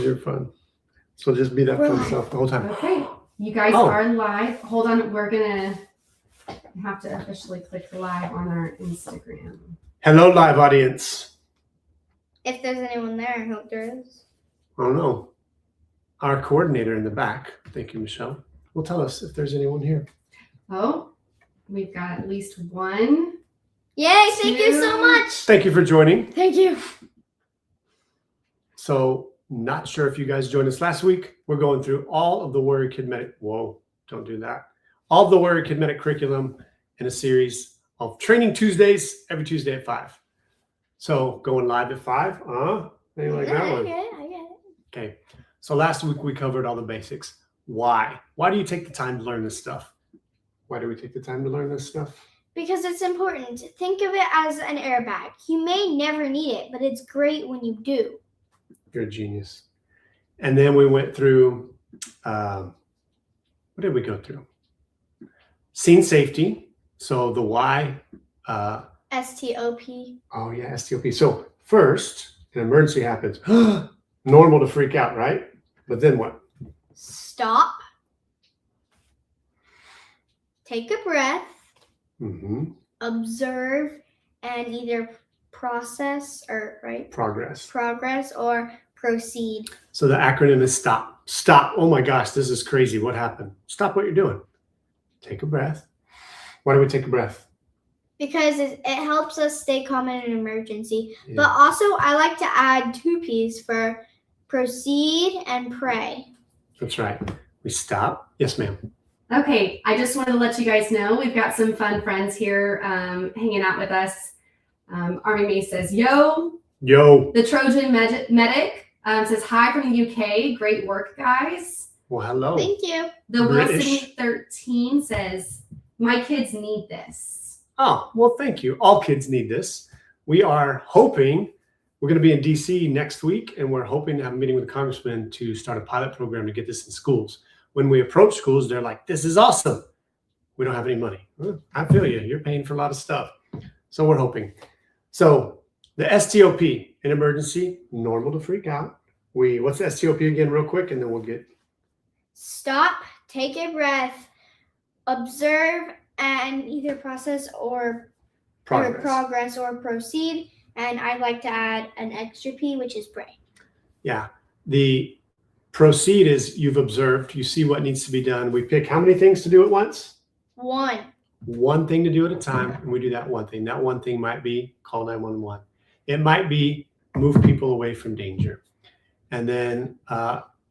was your fun. So just be that fun self the whole time. Okay. You guys are live. Hold on. We're going to have to officially click live on our Instagram. Hello, live audience. If there's anyone there, I hope there is. I don't know. Our coordinator in the back, thank you, Michelle, will tell us if there's anyone here. Oh, we've got at least one. Yay, thank you so much. Thank you for joining. Thank you. So, not sure if you guys joined us last week. We're going through all of the Warrior Kid Medic. Whoa, don't do that. All of the Warrior Kid Medic curriculum in a series of training Tuesdays, every Tuesday at 5. So, going live at 5. Maybe like that one. I get it. Okay. So last week we covered all the basics. Why? Why do you take the time to learn this stuff? Why do we take the time to learn this stuff? Because it's important. Think of it as an airbag. You may never need it, but it's great when you do. You're a genius. And then we went through, what did we go through? Scene safety. So the why. STOP. Oh yeah, STOP. So first, an emergency happens. Normal to freak out, right? But then what? Stop. Take a breath. Mm-hmm. Observe and either process or progress or proceed. So the acronym is STOP. Stop. Oh my gosh, this is crazy. What happened? Stop what you're doing. Take a breath. Why do we take a breath? Because it helps us stay calm in an emergency. Yeah. But also, I like to add 2 P's for proceed and pray. That's right. We stop. Yes, ma'am. Okay, I just wanted to let you guys know we've got some fun friends here hanging out with us. Army May says, yo. Yo. The Trojan Medic says, hi from the UK. Great work, guys. Well, hello. Thank you. The British. Wilson 13 says, my kids need this. Oh, well, thank you. All kids need this. We are hoping, we're going to be in D.C. next week, and we're hoping to have a meeting with the congressman to start a pilot program to get this in schools. When we approach schools, they're like, this is awesome. We don't have any money. I feel you. You're paying for a lot of stuff. So we're hoping. So the STOP, in emergency, normal to freak out. What's the STOP again real quick, and then we'll get. Stop, take a breath, observe, and either process or progress or proceed. And I'd like to add an extra P, which is pray. Yeah. The proceed is you've observed, you see what needs to be done. We pick how many things to do at once? 1. One thing to do at a time, and we do that one thing. That one thing might be call 911. It might be move people away from danger. And then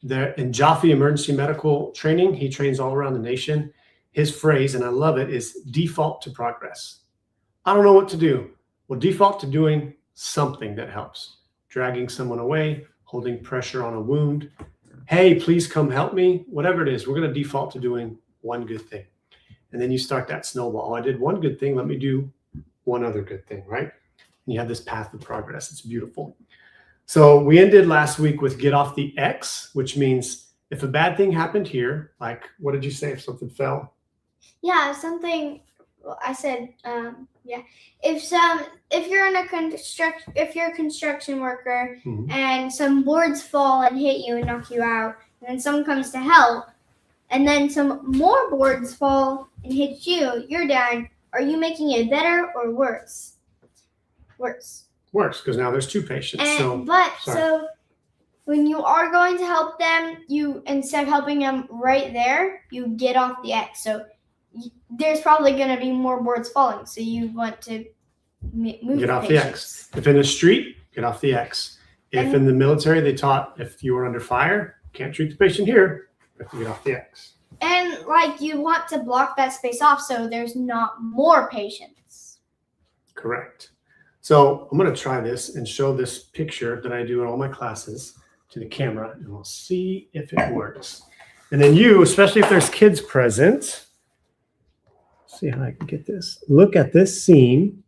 there in Jaffe Emergency Medical Training, he trains all around the nation. His phrase, and I love it, is default to progress. I don't know what to do. Well, default to doing something that helps. Dragging someone away, holding pressure on a wound. Hey, please come help me. Whatever it is, we're going to default to doing one good thing. And then you start that snowball. Oh, I did one good thing. Let me do one other good thing, right? And you have this path of progress. It's beautiful. So we ended last week with get off the X, which means if a bad thing happened here, like what did you say if something fell? Yeah, something. Well, I said, yeah. If you're a construction worker and some boards fall and hit you and knock you out, and then someone comes to help, and then some more boards fall and hit you, you're down. Are you making it better or worse? Worse. Worse, because now there's 2 patients. So when you are going to help them, you instead of helping them right there, you get off the X. So there's probably going to be more boards falling. So you want to move get off the X. If in the street, get off the X. If in the military, they taught if you were under fire, can't treat the patient here, you have to get off the X. And you want to block that space off so there's not more patients. Correct. So I'm going to try this and show this picture that I do in all my classes to the camera, and we'll see if it works. And then you, especially if there's kids present, see how I can get this. Look at this scene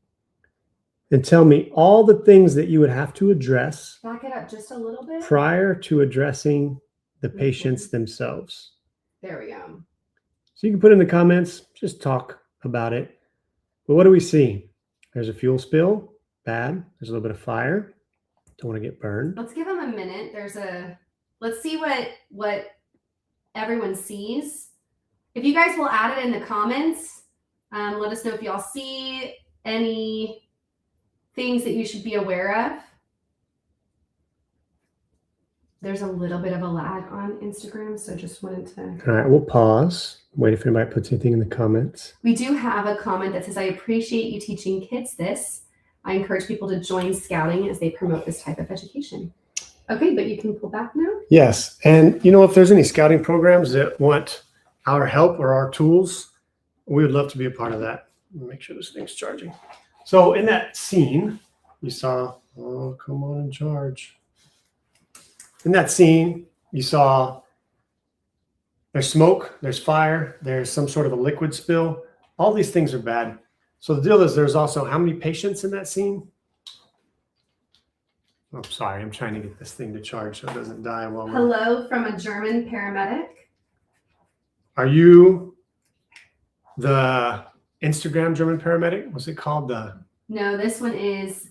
and tell me all the things that you would have to address. Back it up just a little bit. Prior to addressing the patients themselves. There we go. So you can put in the comments, just talk about it. But what do we see? There's a fuel spill, bad. There's a little bit of fire. Don't want to get burned. Let's give them a minute. There's a let's see what everyone sees. If you guys will add it in the comments, let us know if y'all see any things that you should be aware of. There's a little bit of a lag on Instagram, so just wanted to. All right, we'll pause. Wait if anybody puts anything in the comments. We do have a comment that says, I appreciate you teaching kids this. I encourage people to join Scouting as they promote this type of education. Okay, but you can pull back now. Yes, and if there's any scouting programs that want our help or our tools, we would love to be a part of that. Make sure this thing's charging. So in that scene, you saw, oh, come on and charge. In that scene, you saw there's smoke, there's fire, there's some sort of a liquid spill. All these things are bad. So the deal is there's also how many patients in that scene? Oh, sorry, I'm trying to get this thing to charge so it doesn't die while we're... Hello from a German paramedic. Are you the Instagram German paramedic? What's it called? No, this one is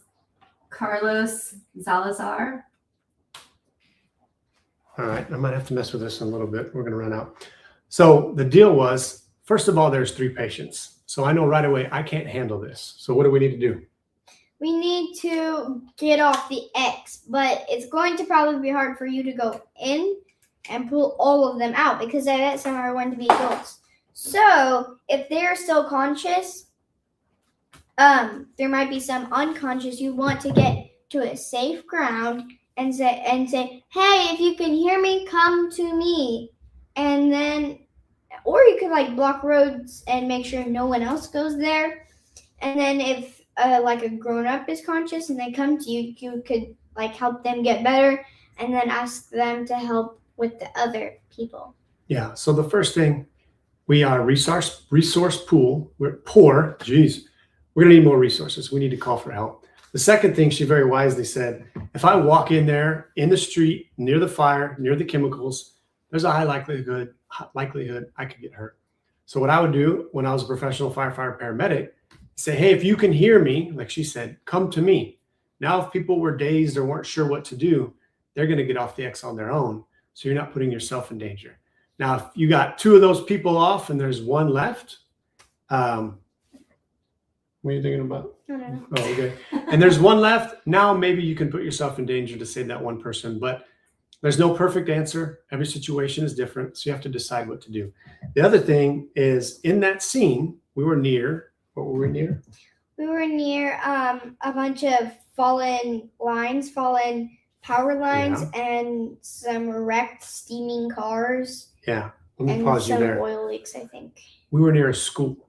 Carlos Salazar. All right, I might have to mess with this a little bit. We're going to run out. So the deal was, first of all, there's 3 patients. So I know right away I can't handle this. So what do we need to do? We need to get off the X, but it's going to probably be hard for you to go in and pull all of them out because I bet some are going to be adults. So if they're still conscious, there might be some unconscious. You want to get to a safe ground and say, hey, if you can hear me, come to me. And then, or you could block roads and make sure no one else goes there. And then if a grown-up is conscious and they come to you, you could help them get better and then ask them to help with the other people. Yeah, so the first thing, we are a resource pool. We're poor, geez. We're gonna need more resources. We need to call for help. The second thing she very wisely said, if I walk in there in the street, near the fire, near the chemicals, there's a high likelihood I could get hurt. So what I would do when I was a professional firefighter paramedic, say, hey, if you can hear me, like she said, come to me. Now, if people were dazed or weren't sure what to do, they're gonna get off the X on their own. So you're not putting yourself in danger. Now, if you got 2 of those people off and there's 1 left, what are you thinking about? I don't know. Oh, okay. And there's 1 left. Now maybe you can put yourself in danger to save that 1 person, but there's no perfect answer. Every situation is different, so you have to decide what to do. The other thing is in that scene, we were near, what were we near? We were near a bunch of fallen power lines and some wrecked steaming cars. Yeah, let me and pause you some there. oil leaks, I think. We were near a school.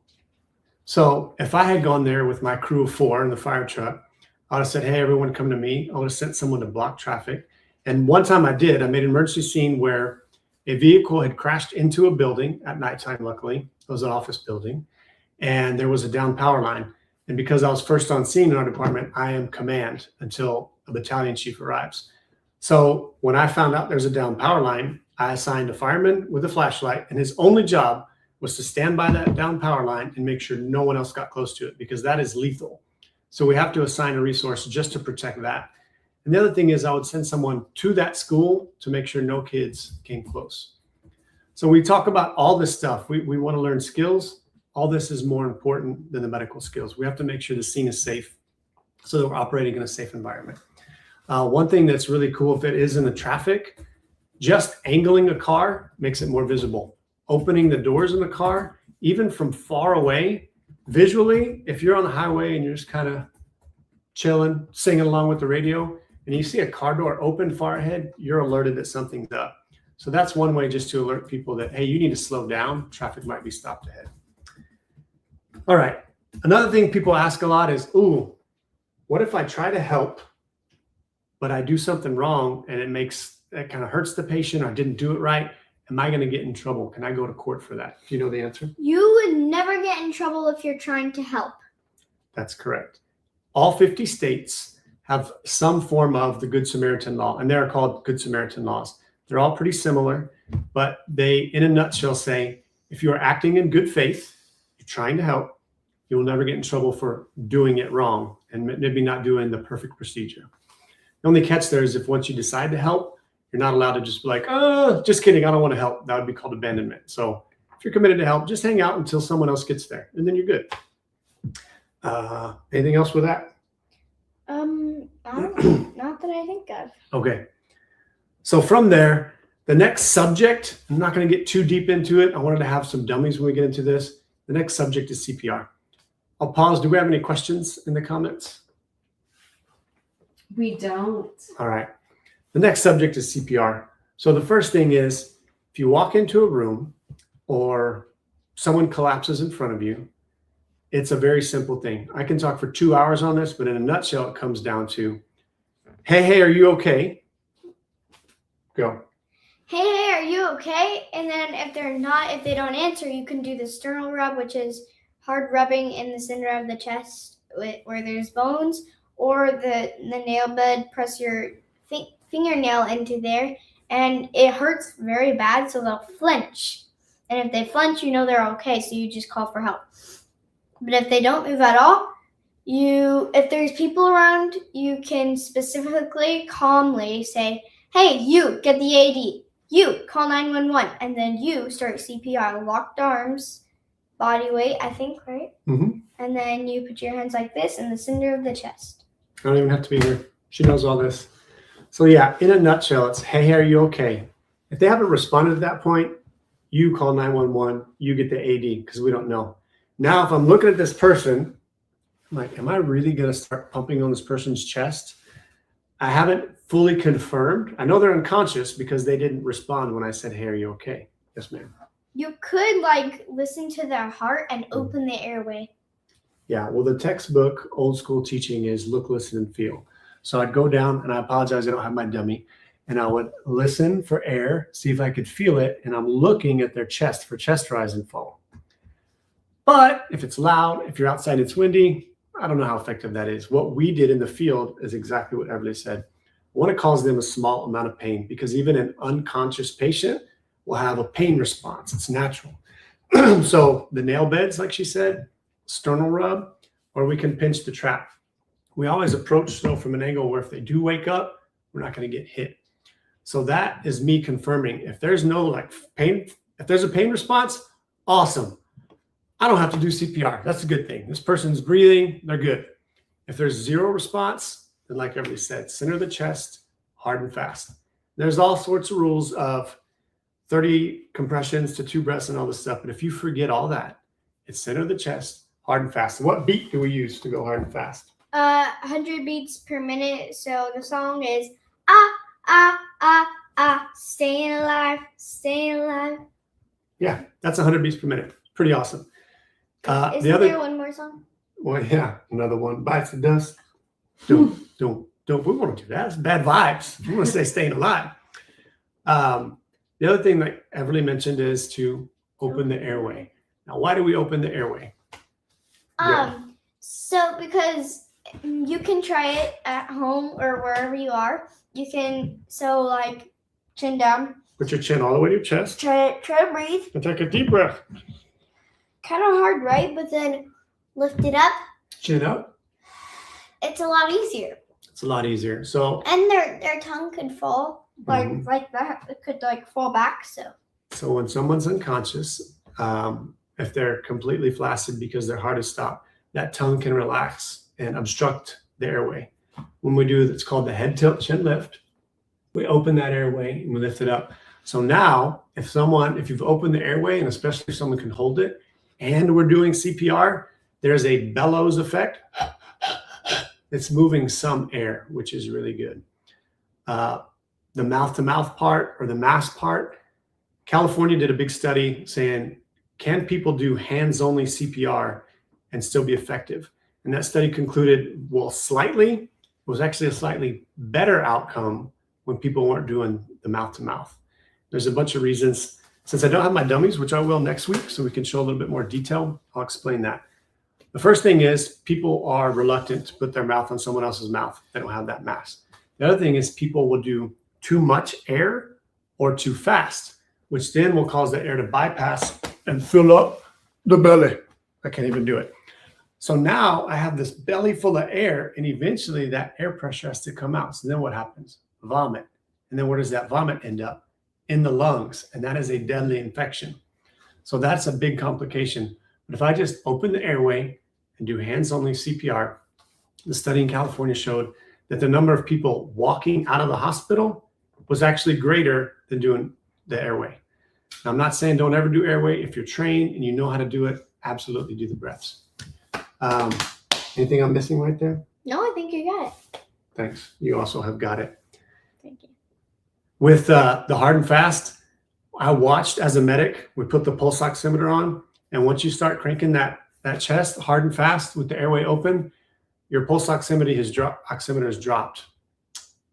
So if I had gone there with my crew of 4 in the fire truck, I would have said, hey, everyone come to me. I would have sent someone to block traffic. And one time I made an emergency scene where a vehicle had crashed into a building at nighttime, luckily. It was an office building. And there was a down power line. And because I was first on scene in our department, I am command until a battalion chief arrives. So when I found out there's a down power line, I assigned a fireman with a flashlight, and his only job was to stand by that down power line and make sure no one else got close to it, because that is lethal. So we have to assign a resource just to protect that. And the other thing is I would send someone to that school to make sure no kids came close. So we talk about all this stuff. We want to learn skills. All this is more important than the medical skills. We have to make sure the scene is safe so that we're operating in a safe environment. One thing that's really cool, if it is in the traffic, just angling a car makes it more visible. Opening the doors in the car, even from far away, visually, if you're on the highway and you're just kind of chilling, singing along with the radio, and you see a car door open far ahead, you're alerted that something's up. So that's one way just to alert people that, hey, you need to slow down. Traffic might be stopped ahead. All right. Another thing people ask a lot is, ooh, what if I try to help, but I do something wrong and it kind of hurts the patient, or I didn't do it right? Am I going to get in trouble? Can I go to court for that? Do you know the answer? You would never get in trouble if you're trying to help. That's correct. All 50 states have some form of the Good Samaritan law, and they're called Good Samaritan laws. They're all pretty similar, but they, in a nutshell, say if you are acting in good faith, you're trying to help, you will never get in trouble for doing it wrong and maybe not doing the perfect procedure. The only catch there is if once you decide to help You're not allowed to just be like, oh, just kidding, I don't want to help. That would be called abandonment. So if you're committed to help, just hang out until someone else gets there, and then you're good. Anything else with that? Not that I think of. Okay. So from there, the next subject, I'm not going to get too deep into it. I wanted to have some dummies when we get into this. The next subject is CPR. I'll pause. Do we have any questions in the comments? We don't. All right. The next subject is CPR. So the first thing is, if you walk into a room or someone collapses in front of you, it's a very simple thing. I can talk for 2 hours on this, but in a nutshell, it comes down to, hey, are you okay? Go. Hey, are you okay? And then if they don't answer, you can do the sternal rub, which is hard rubbing in the center of the chest where there's bones, or the nail bed, press your fingernail into there, and it hurts very bad, so they'll flinch. And if they flinch, you know they're okay, so you just call for help. But if they don't move at all, if there's people around, you can specifically, calmly say, hey, you, get the AD. You, call 911. And then you start CPR. Locked arms, body weight, I think, right? Mm-hmm. And then you put your hands like this in the center of the chest. I don't even have to be here. She knows all this. So yeah, in a nutshell, it's, hey, are you okay? If they haven't responded at that point, you call 911, you get the AD, because we don't know. Now, if I'm looking at this person, I'm like, am I really going to start pumping on this person's chest? I haven't fully confirmed. I know they're unconscious because they didn't respond when I said, hey, are you okay? Yes, ma'am. You could listen to their heart and open the airway. Yeah, well, the textbook old school teaching is look, listen, and feel. So I'd go down, and I apologize, I don't have my dummy, and I would listen for air, see if I could feel it, and I'm looking at their chest for chest rise and fall. But if it's loud, if you're outside, it's windy, I don't know how effective that is. What we did in the field is exactly what Everly said. I want to cause them a small amount of pain, because even an unconscious patient will have a pain response. It's natural. So the nail beds, like she said, sternal rub, or we can pinch the trap. We always approach though from an angle where if they do wake up, we're not going to get hit. So that is me confirming. If there's no pain, if there's a pain response, awesome. I don't have to do CPR. That's a good thing. This person's breathing, they're good. If there's zero response, then like everybody said, center of the chest, hard and fast. There's all sorts of rules of 30 compressions to 2 breaths and all this stuff. But if you forget all that, it's center of the chest, hard and fast. What beat do we use to go hard and fast? 100 beats per minute. So the song is ah, ah, ah, ah, staying alive, staying alive. Yeah, that's 100 beats per minute. Pretty awesome. Isn't there one more song? Well, yeah, another one. Bites the dust. Don't. We want to do that. It's bad vibes. We want to say staying alive. The other thing that Everly mentioned is to open the airway. Now, why do we open the airway? So because you can try it at home or wherever you are. You can, chin down. Put your chin all the way to your chest. Try to breathe. And take a deep breath. Kind of hard, right? But then lift it up. Chin up. It's a lot easier. It's a lot easier. So. And their tongue could fall like that. It could fall back. So when someone's unconscious, if they're completely flaccid because their heart is stopped, that tongue can relax and obstruct the airway. When we do, it's called the head tilt chin lift. We open that airway and we lift it up. So now, if you've opened the airway, and especially if someone can hold it, and we're doing CPR, there's a bellows effect. It's moving some air, which is really good. The mouth-to-mouth part, or the mask part, California did a big study saying, can people do hands-only CPR and still be effective? And that study concluded, it was actually a slightly better outcome when people weren't doing the mouth-to-mouth. There's a bunch of reasons. Since I don't have my dummies, which I will next week, so we can show a little bit more detail, I'll explain that. The first thing is people are reluctant to put their mouth on someone else's mouth. They don't have that mask. The other thing is people will do too much air or too fast, which then will cause the air to bypass and fill up the belly. I can't even do it. So now I have this belly full of air, and eventually that air pressure has to come out. So then what happens? Vomit. And then where does that vomit end up? In the lungs. And that is a deadly infection. So that's a big complication. But if I just open the airway and do hands-only CPR, the study in California showed that the number of people walking out of the hospital was actually greater than doing the airway. Now, I'm not saying don't ever do airway. If you're trained and you know how to do it, absolutely do the breaths. Anything I'm missing right there? No, I think you got it. Thanks. You also have got it. Thank you. With the hard and fast, I watched as a medic. We put the pulse oximeter on, and once you start cranking that chest hard and fast with the airway open, your pulse oximeter has dropped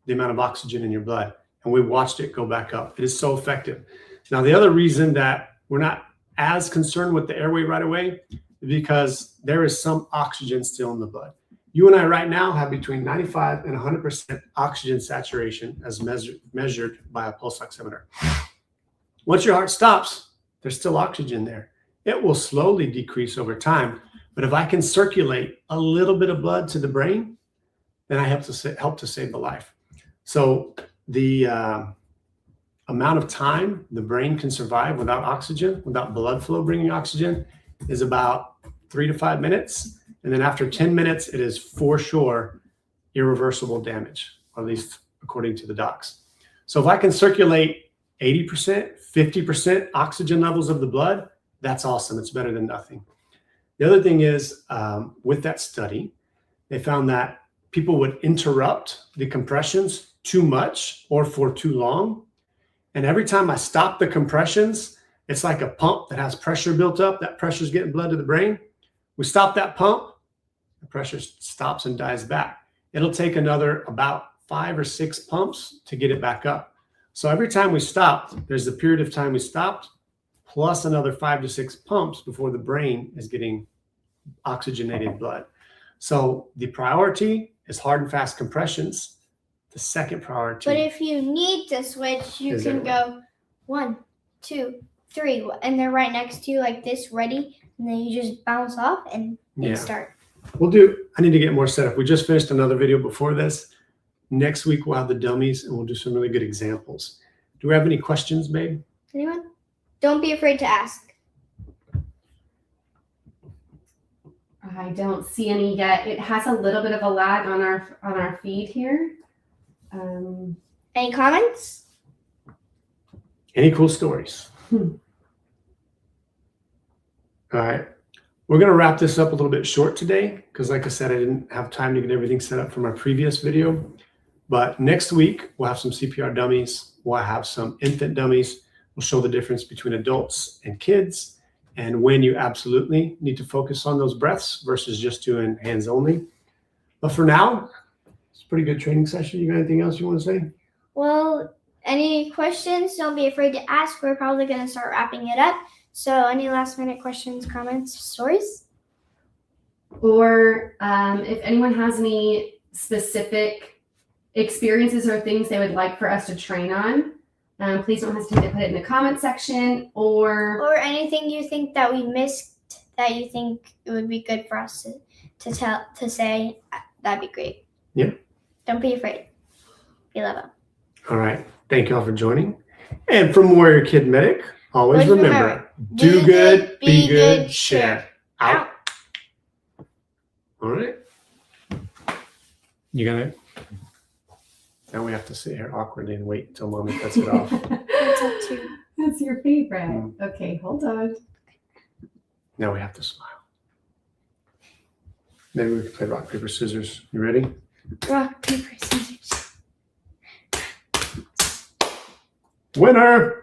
the amount of oxygen in your blood, and we watched it go back up. It is so effective. Now, the other reason that we're not as concerned with the airway right away is because there is some oxygen still in the blood. You and I right now have between 95 and 100% oxygen saturation as measured by a pulse oximeter. Once your heart stops, there's still oxygen there. It will slowly decrease over time. But if I can circulate a little bit of blood to the brain, then I help to save the life. So the amount of time the brain can survive without oxygen, without blood flow bringing oxygen, is about 3 to 5 minutes. And then after 10 minutes, it is for sure irreversible damage, or at least according to the docs. So if I can circulate 80%, 50% oxygen levels of the blood, that's awesome. It's better than nothing. The other thing is, with that study, they found that people would interrupt the compressions too much or for too long. And every time I stop the compressions, it's like a pump that has pressure built up. That pressure is getting blood to the brain. We stop that pump, the pressure stops and dies back. It'll take another about 5 or 6 pumps to get it back up. So every time we stopped, there's a period of time we stopped, plus another 5 to 6 pumps before the brain is getting oxygenated blood. So the priority is hard and fast compressions. The second priority. But if you need to switch, you can go 1, 2, 3, and they're right next to you like this, ready. And then you just bounce off and start. I need to get more set up. We just finished another video before this. Next week, we'll have the dummies and we'll do some really good examples. Do we have any questions, babe? Anyone? Don't be afraid to ask. I don't see any yet. It has a little bit of a lag on our feed here. Any comments? Any cool stories? All right. We're going to wrap this up a little bit short today because, like I said, I didn't have time to get everything set up from our previous video. But next week, we'll have some CPR dummies. We'll have some infant dummies. We'll show the difference between adults and kids and when you absolutely need to focus on those breaths versus just doing hands only. But for now, it's a pretty good training session. You got anything else you want to say? Well, any questions? Don't be afraid to ask. We're probably going to start wrapping it up. So any last minute questions, comments, stories? Or if anyone has any specific experiences or things they would like for us to train on, please don't hesitate to put it in the comment section or anything you think that we missed that you think it would be good for us to say. That'd be great. Yeah. Don't be afraid. We love them. All right. Thank you all for joining. And from Warrior Kid Medic, always remember, do good, be good, share. Out. All right. You got it? Now we have to sit here awkwardly and wait until Mommy cuts it off. That's up to you. That's your favorite. Okay, hold on. Now we have to smile. Maybe we can play rock, paper, scissors. You ready? Rock, paper, scissors. Winner!